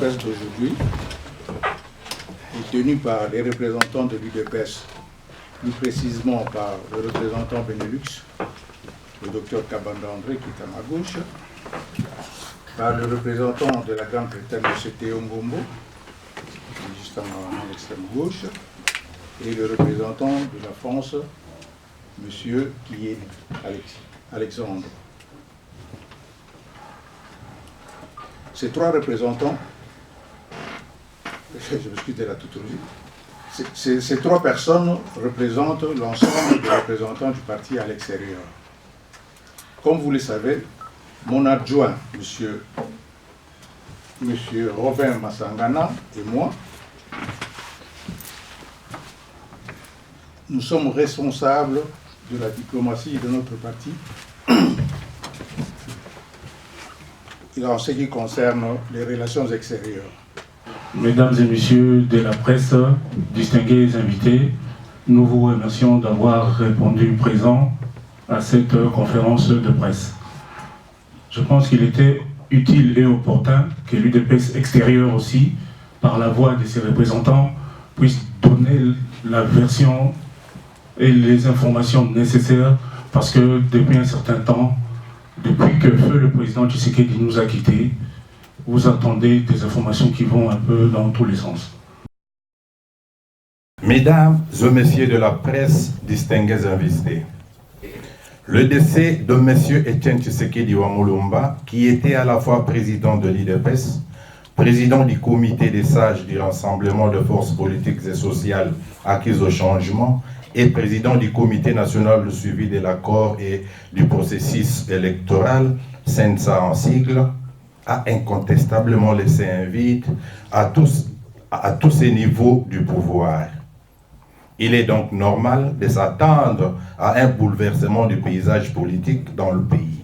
presse d'aujourd'hui est tenue par les représentants de l'UDPS, plus précisément par le représentant Benelux, le docteur Kabanda André qui est à ma gauche, par le représentant de la Grande-Bretagne, M. Théo Ngombo, qui est juste à mon extrême gauche, et le représentant de la France, M. qui est Alexandre. Ces trois représentants, je m'excuse de la tautologie, ces trois personnes représentent l'ensemble des représentants du parti à l'extérieur. Comme vous le savez, mon adjoint, monsieur Robin Massangana et moi, nous sommes responsables de la diplomatie de notre parti en ce qui concerne les relations extérieures. Mesdames et messieurs de la presse, distingués invités, nous vous remercions d'avoir répondu présent à cette conférence de presse. Je pense qu'il était utile et opportun que l'UDPS extérieure aussi, par la voix de ses représentants, puisse donner la version et les informations nécessaires, parce que depuis un certain temps, depuis que feu le président Tshisekedi nous a quittés, vous attendez des informations qui vont un peu dans tous les sens. Mesdames et messieurs de la presse, distingués invités, le décès de M. Etienne Tshisekedi Wamulumba, qui était à la fois président de l'IDPS, président du comité des sages du Rassemblement de forces politiques et sociales acquises au changement, et président du comité national de suivi de l'accord et du processus électoral, CENSA en sigle, a incontestablement laissé un vide à tous ces niveaux du pouvoir. Il est donc normal de s'attendre à un bouleversement du paysage politique dans le pays.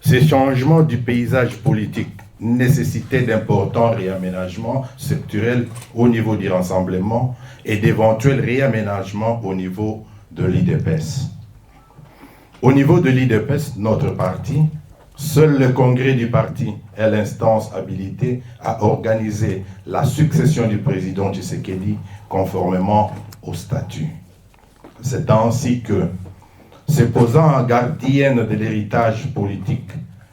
Ces changements du paysage politique nécessitaient d'importants réaménagements structurels au niveau du Rassemblement et d'éventuels réaménagements au niveau de l'IDPS. Au niveau de l'IDPS, notre parti, seul le congrès du parti est l'instance habilitée à organiser la succession du président Tshisekedi conformément au statut. C'est ainsi que, se posant en gardienne de l'héritage politique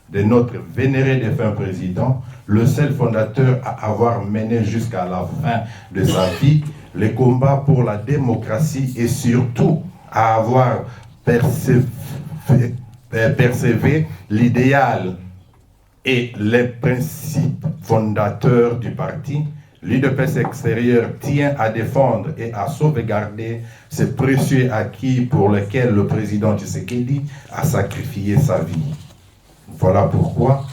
de notre vénéré défunt président, le seul fondateur à avoir mené jusqu'à la fin de sa vie les combats pour la démocratie et surtout à avoir persévé l'idéal et les principes fondateurs du parti, l'UDPS extérieur tient à défendre et à sauvegarder ces précieux acquis pour lesquels le président Tshisekedi a sacrifié sa vie. Voilà pourquoi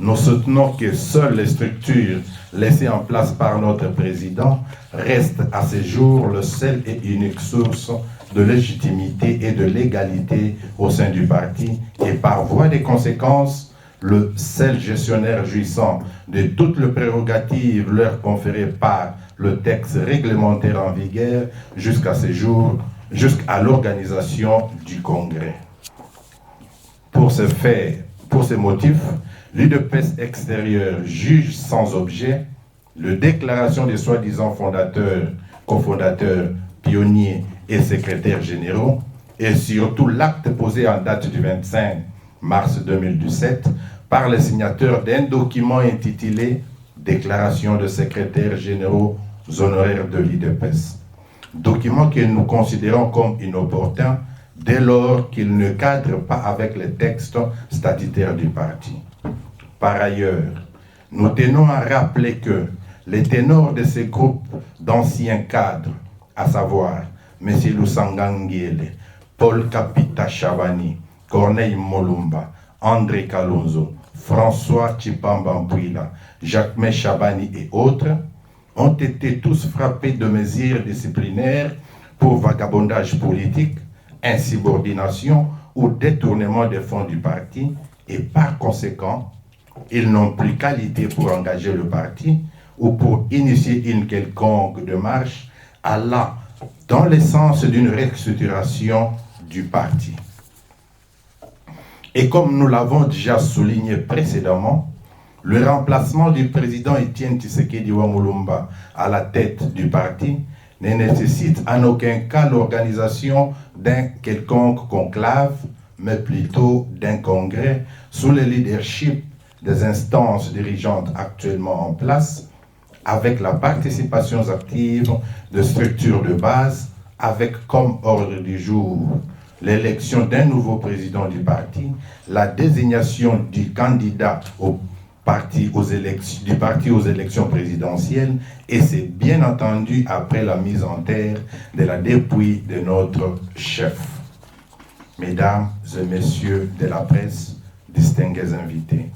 nous soutenons que seules les structures laissées en place par notre président restent à ce jour le seul et unique source de légitimité et de légalité au sein du parti et par voie de conséquence, le seul gestionnaire jouissant de toutes les prérogatives leur conférées par le texte réglementaire en vigueur jusqu'à ce jour, jusqu'à l'organisation du congrès. Pour ces motifs, l'UDPS extérieur juge sans objet la déclaration des soi-disant fondateurs, cofondateurs, pionniers et secrétaires généraux, et surtout l'acte posé en date du 25 mars 2017 par les signateurs d'un document intitulé « Déclaration de secrétaires généraux honoraires de l'IDPS », document que nous considérons comme inopportun dès lors qu'il ne cadre pas avec les textes statutaires du parti. Par ailleurs, nous tenons à rappeler que les ténors de ces groupes d'anciens cadres, à savoir M. Lusangangele, Paul Kapita Chabani, Corneille Molumba, André Kalonzo, François Tshipamba-Mpouila, Jacques Chabani et autres, ont été tous frappés de mesures disciplinaires pour vagabondage politique, insubordination ou détournement des fonds du parti et par conséquent, ils n'ont plus qualité pour engager le parti ou pour initier une quelconque démarche allant dans le sens d'une restructuration du parti. Et comme nous l'avons déjà souligné précédemment, Le remplacement du président Etienne Tshisekedi Wamulumba à la tête du parti ne nécessite en aucun cas l'organisation d'un quelconque conclave, mais plutôt d'un congrès sous le leadership des instances dirigeantes actuellement en place, avec la participation active de structures de base, avec comme ordre du jour l'élection d'un nouveau président du parti, la désignation du candidat du parti aux élections présidentielles, et c'est bien entendu après la mise en terre de la dépouille de notre chef. Mesdames et messieurs de la presse, distingués invités,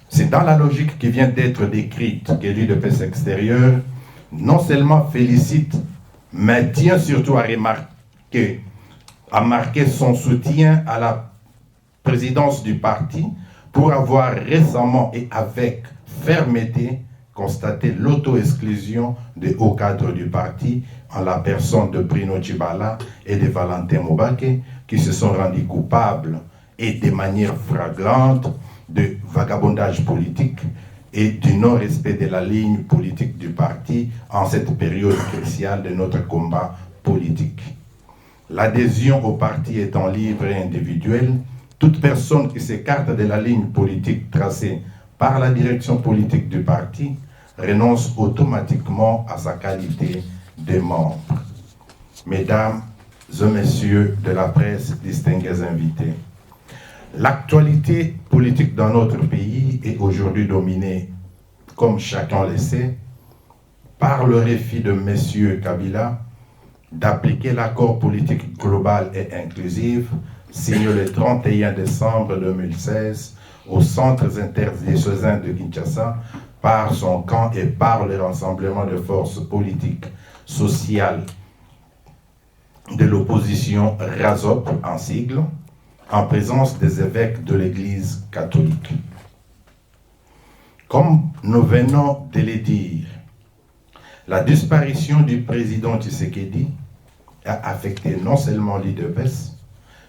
c'est dans la logique qui vient d'être décrite que l'UDPS extérieur non seulement félicite, mais tient surtout à marquer son soutien à la présidence du parti pour avoir récemment et avec fermeté constaté l'auto-exclusion des hauts cadres du parti en la personne de Bruno Tshibala et de Valentin Mubake, qui se sont rendus coupables et de manière flagrante de vagabondage politique et du non-respect de la ligne politique du parti en cette période cruciale de notre combat politique. L'adhésion au parti étant libre et individuelle, toute personne qui s'écarte de la ligne politique tracée par la direction politique du parti renonce automatiquement à sa qualité de membre. Mesdames et messieurs de la presse, distingués invités, l'actualité politique dans notre pays est aujourd'hui dominée, comme chacun le sait, par le refus de M. Kabila d'appliquer l'accord politique global et inclusif signé le 31 décembre 2016 aux centres interdiocésains de Kinshasa par son camp et par le rassemblement de forces politiques, sociales de l'opposition RASOP en sigle, en présence des évêques de l'Église catholique. Comme nous venons de le dire, la disparition du président Tshisekedi a affecté non seulement l'UDPS,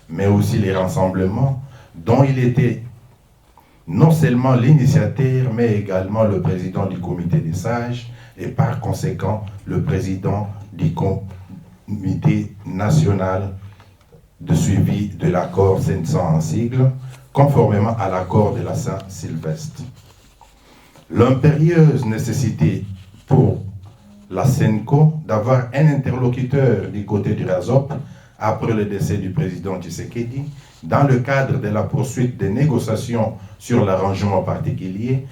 mais aussi les rassemblements dont il était non seulement l'initiateur, mais également le président du comité des sages et par conséquent le président du comité national de suivi de l'accord 500 en sigle, conformément à l'accord de la Saint-Sylvestre. L'impérieuse nécessité pour la SENCO d'avoir un interlocuteur du côté du RASOP après le décès du président Tshisekedi, dans le cadre de la poursuite des négociations sur l'arrangement particulier,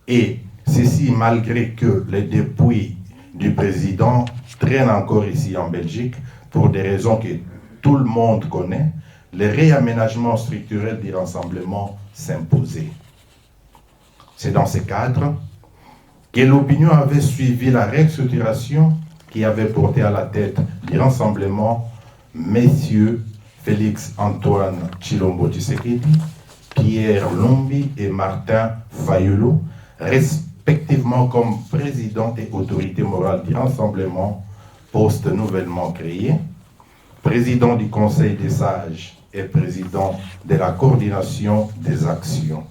et ceci malgré que les dépouilles du président traînent encore ici en Belgique pour des raisons que tout le monde connaît, les réaménagements structurels du rassemblement s'imposaient. C'est dans ce cadre que l'opinion avait suivi la restructuration qui avait porté à la tête du rassemblement messieurs Félix Antoine Tshilombo Tshisekedi, Pierre Lombi et Martin Fayulu, respectivement comme président et autorité morale du rassemblement, poste nouvellement créé, président du Conseil des sages et président de la coordination des actions.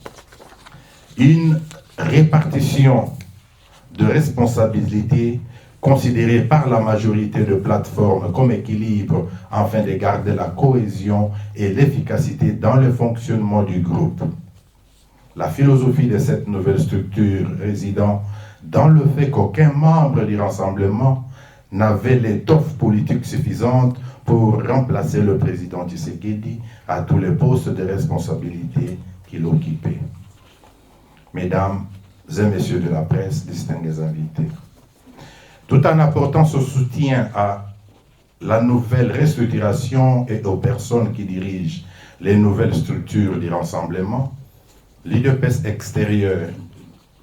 Une répartition de responsabilités considérée par la majorité de plateformes comme équilibre afin de garder la cohésion et l'efficacité dans le fonctionnement du groupe. La philosophie de cette nouvelle structure résidant dans le fait qu'aucun membre du rassemblement n'avait l'étoffe politique suffisante pour remplacer le président Tshisekedi à tous les postes de responsabilité qu'il occupait. Mesdames et messieurs de la presse, distingués invités, tout en apportant ce soutien à la nouvelle restructuration et aux personnes qui dirigent les nouvelles structures du rassemblement, l'UDPS extérieur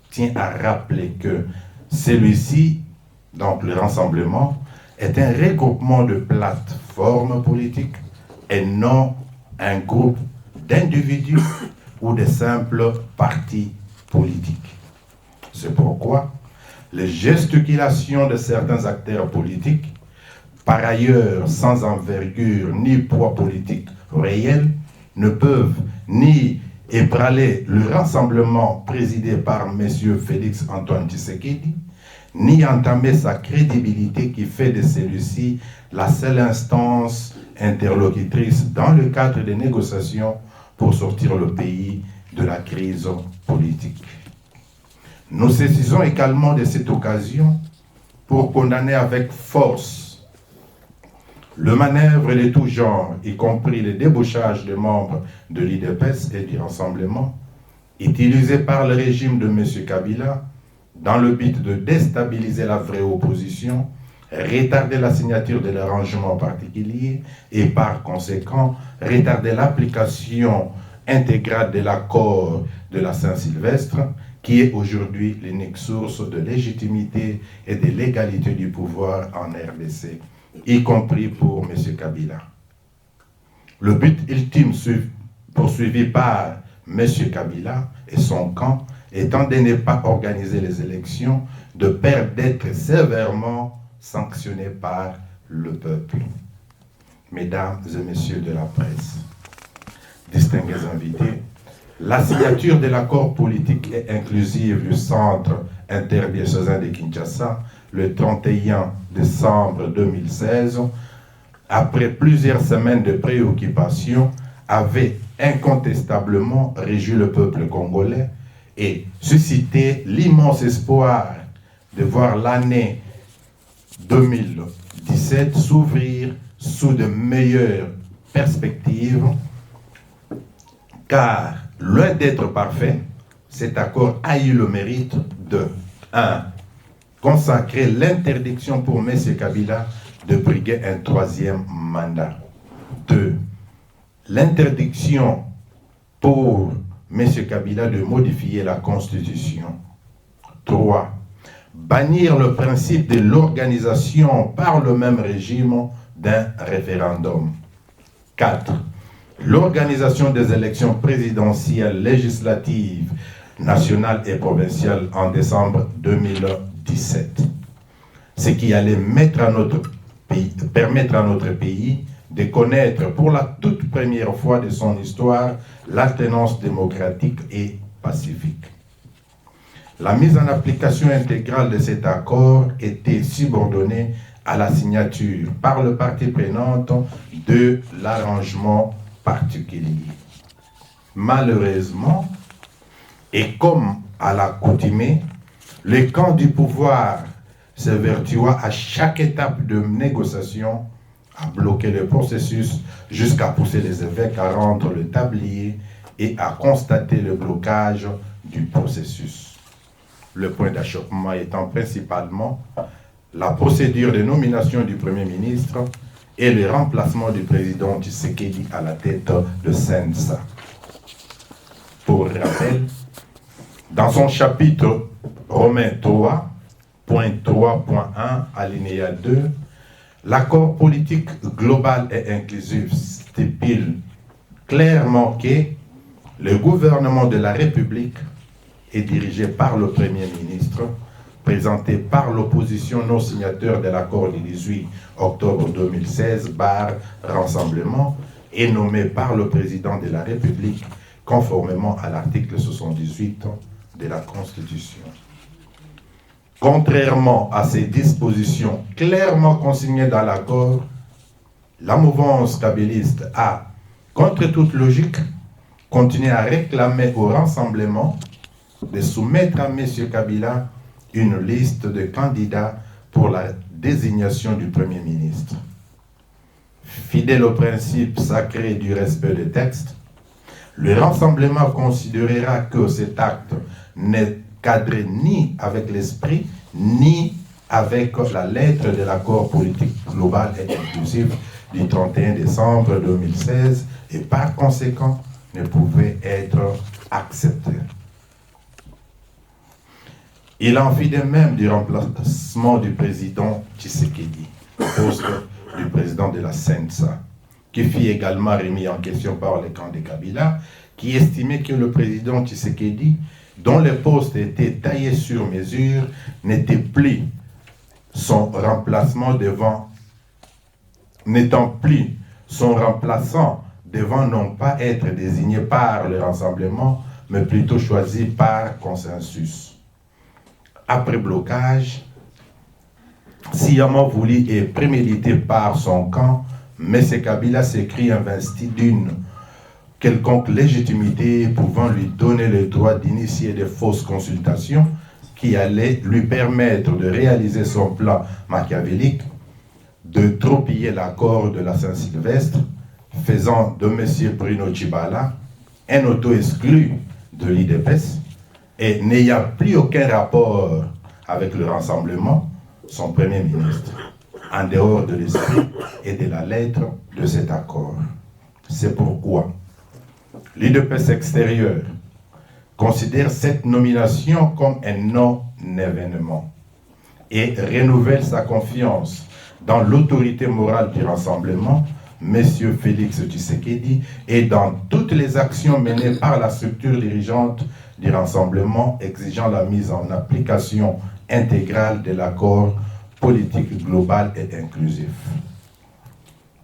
tient à rappeler que celui-ci, donc le rassemblement, est un regroupement de plateformes politiques et non un groupe d'individus ou de simples partis politiques. C'est pourquoi les gesticulations de certains acteurs politiques, par ailleurs sans envergure ni poids politique réel, ne peuvent ni ébranler le rassemblement présidé par M. Félix Antoine Tshisekedi, ni entamer sa crédibilité qui fait de celui-ci la seule instance interlocutrice dans le cadre des négociations pour sortir le pays de la crise politique. Nous saisissons également de cette occasion pour condamner avec force le manœuvre de tout genre, y compris le débauchage des membres de l'UDPS et du Rassemblement, utilisé par le régime de M. Kabila dans le but de déstabiliser la vraie opposition, retarder la signature de l'arrangement particulier et par conséquent retarder l'application intégrale de l'accord de la Saint-Sylvestre, qui est aujourd'hui l'unique source de légitimité et de légalité du pouvoir en RDC, y compris pour M. Kabila. Le but ultime poursuivi par M. Kabila et son camp étant de ne pas organiser les élections, de peur d'être sévèrement sanctionné par le peuple. Mesdames et messieurs de la presse, distingués invités, la signature de l'accord politique et inclusif du Centre interdiocésain de Kinshasa le 31 décembre 2016, après plusieurs semaines de préoccupation, avait incontestablement réjoui le peuple congolais et suscité l'immense espoir de voir l'année 2017 s'ouvrir sous de meilleures perspectives, car loin d'être parfait, cet accord a eu le mérite de 1. Consacrer l'interdiction pour M. Kabila de briguer un troisième mandat. 2. L'interdiction pour M. Kabila de modifier la Constitution. 3. Bannir le principe de l'organisation par le même régime d'un référendum. 4. L'organisation des élections présidentielles, législatives, nationales et provinciales en décembre 2017. Ce qui allait permettre à notre pays de connaître pour la toute première fois de son histoire l'alternance démocratique et pacifique. La mise en application intégrale de cet accord était subordonnée à la signature par le parti prenante de l'arrangement particulier. Malheureusement, et comme à l'accoutumée, le camp du pouvoir s'évertua à chaque étape de négociation à bloquer le processus jusqu'à pousser les évêques à rendre le tablier et à constater le blocage du processus. Le point d'achoppement étant principalement la procédure de nomination du Premier ministre et le remplacement du président Tshisekedi à la tête de CENSA. Pour rappel, dans son chapitre Romains 3.3.1, alinéa 2, l'accord politique global et inclusif stipule clairement que le gouvernement de la République est dirigé par le Premier ministre, présenté par l'opposition non signateur de l'accord du 18 octobre 2016 Rassemblement et nommé par le président de la République conformément à l'article 78 de la Constitution. Contrairement à ces dispositions clairement consignées dans l'accord, la mouvance kabiliste a, contre toute logique, continué à réclamer au Rassemblement de soumettre à M. Kabila une liste de candidats pour la désignation du Premier ministre. Fidèle au principe sacré du respect des textes, le Rassemblement considérera que cet acte n'est cadré ni avec l'esprit, ni avec la lettre de l'accord politique global et inclusif du 31 décembre 2016 et par conséquent ne pouvait être accepté. Il en fit de même du remplacement du président Tshisekedi, au poste du président de la CENSA, qui fut également remis en question par le camp de Kabila, qui estimait que le président Tshisekedi, dont le poste était taillé sur mesure, n'était plus son remplacement n'étant plus son remplaçant devant non pas être désignés par le rassemblement, mais plutôt choisis par consensus. Après blocage, sciemment voulu et prémédité par son camp, M. Kabila s'écrit investi d'une quelconque légitimité pouvant lui donner le droit d'initier des fausses consultations qui allaient lui permettre de réaliser son plan machiavélique, de tropiller l'accord de la Saint-Sylvestre, faisant de M. Bruno Tshibala un auto-exclu de l'IDPS et n'ayant plus aucun rapport avec le rassemblement, son Premier ministre, en dehors de l'esprit et de la lettre de cet accord. C'est pourquoi l'IDPS extérieur considère cette nomination comme un non-événement et renouvelle sa confiance dans l'autorité morale du rassemblement, M. Félix Tshisekedi, et dans toutes les actions menées par la structure dirigeante du rassemblement exigeant la mise en application intégrale de l'accord politique global et inclusif.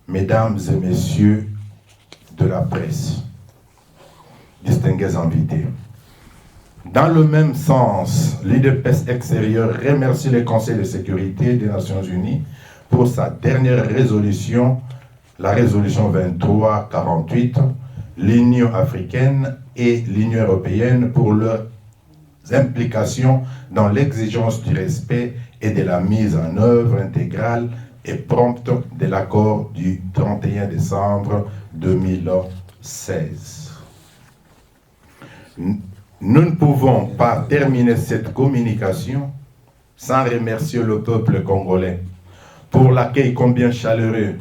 Mesdames et messieurs de la presse, distingués invités, dans le même sens, l'IDPS extérieur remercie le Conseil de sécurité des Nations Unies pour sa dernière résolution, la résolution 2348, l'Union africaine et l'Union européenne pour leurs implications dans l'exigence du respect et de la mise en œuvre intégrale et prompte de l'accord du 31 décembre 2016. Nous ne pouvons pas terminer cette communication sans remercier le peuple congolais pour l'accueil combien chaleureux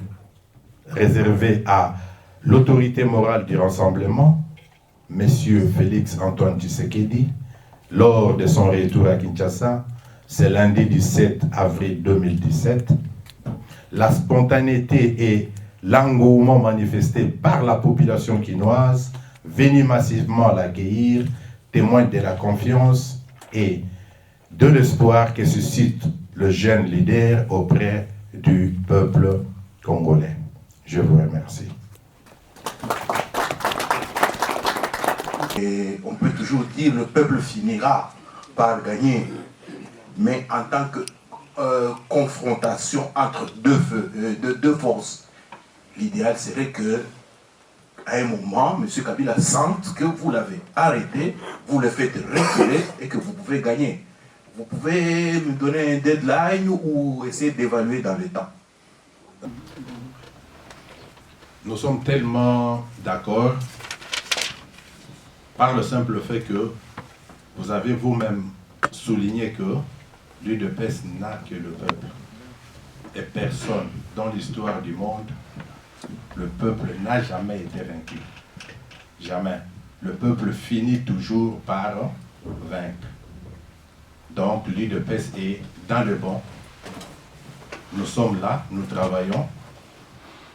réservé à l'autorité morale du rassemblement, M. Félix Antoine Tshisekedi, lors de son retour à Kinshasa, ce lundi 17 avril 2017. La spontanéité et l'engouement manifesté par la population quinoise venue massivement l'accueillir témoignent de la confiance et de l'espoir que suscite le jeune leader auprès du peuple congolais. Je vous remercie. Et on peut toujours dire que le peuple finira par gagner, mais en tant que confrontation entre deux forces, l'idéal serait que à un moment, M. Kabila sente que vous l'avez arrêté, vous le faites reculer et que vous pouvez gagner. Vous pouvez me donner un deadline ou essayer d'évaluer dans le temps. Nous sommes tellement d'accord par le simple fait que vous avez vous-même souligné que l'UDPS n'a que le peuple. Et personne dans l'histoire du monde, le peuple n'a jamais été vaincu. Jamais. Le peuple finit toujours par vaincre. Donc l'UDPS est dans le bon. Nous sommes là, nous travaillons.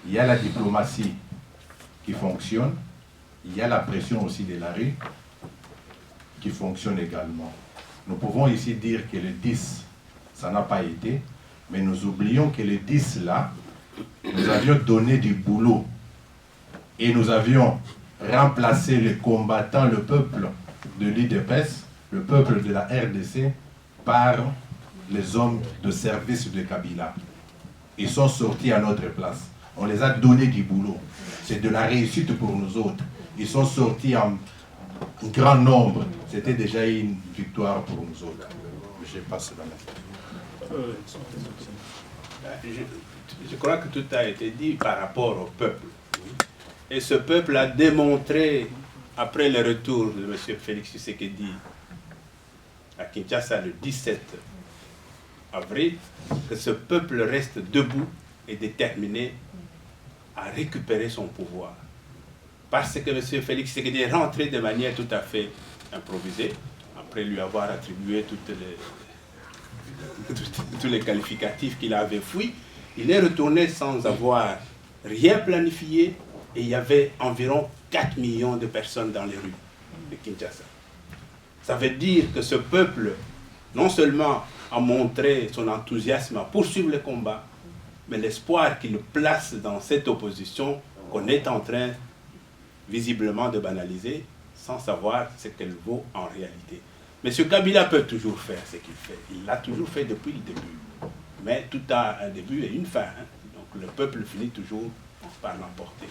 Il y a la diplomatie qui fonctionne. Il y a la pression aussi de la rue qui fonctionne également. Nous pouvons ici dire que le 10, ça n'a pas été, mais nous oublions que le 10 là, nous avions donné du boulot et nous avions remplacé les combattants, le peuple de l'IDPS, le peuple de la RDC, par les hommes de service de Kabila. Ils sont sortis à notre place. On les a donné du boulot. C'est de la réussite pour nous autres. Ils sont sortis en grand nombre. C'était déjà une victoire pour nous autres. Je passe la main. Je crois que tout a été dit par rapport au peuple. Et ce peuple a démontré, après le retour de M. Félix Tshisekedi à Kinshasa le 17 avril, que ce peuple reste debout et déterminé à récupérer son pouvoir. Parce que M. Félix Tshisekedi est rentré de manière tout à fait improvisée, après lui avoir attribué tous les qualificatifs qu'il avait fouillés. Il est retourné sans avoir rien planifié et il y avait environ 4 millions de personnes dans les rues de Kinshasa. Ça veut dire que ce peuple, non seulement a montré son enthousiasme à poursuivre le combat, mais l'espoir qu'il place dans cette opposition qu'on est en train visiblement de banaliser sans savoir ce qu'elle vaut en réalité. M. Kabila peut toujours faire ce qu'il fait. Il l'a toujours fait depuis le début. Mais tout a un début et une fin. Hein. Donc le peuple finit toujours par l'emporter.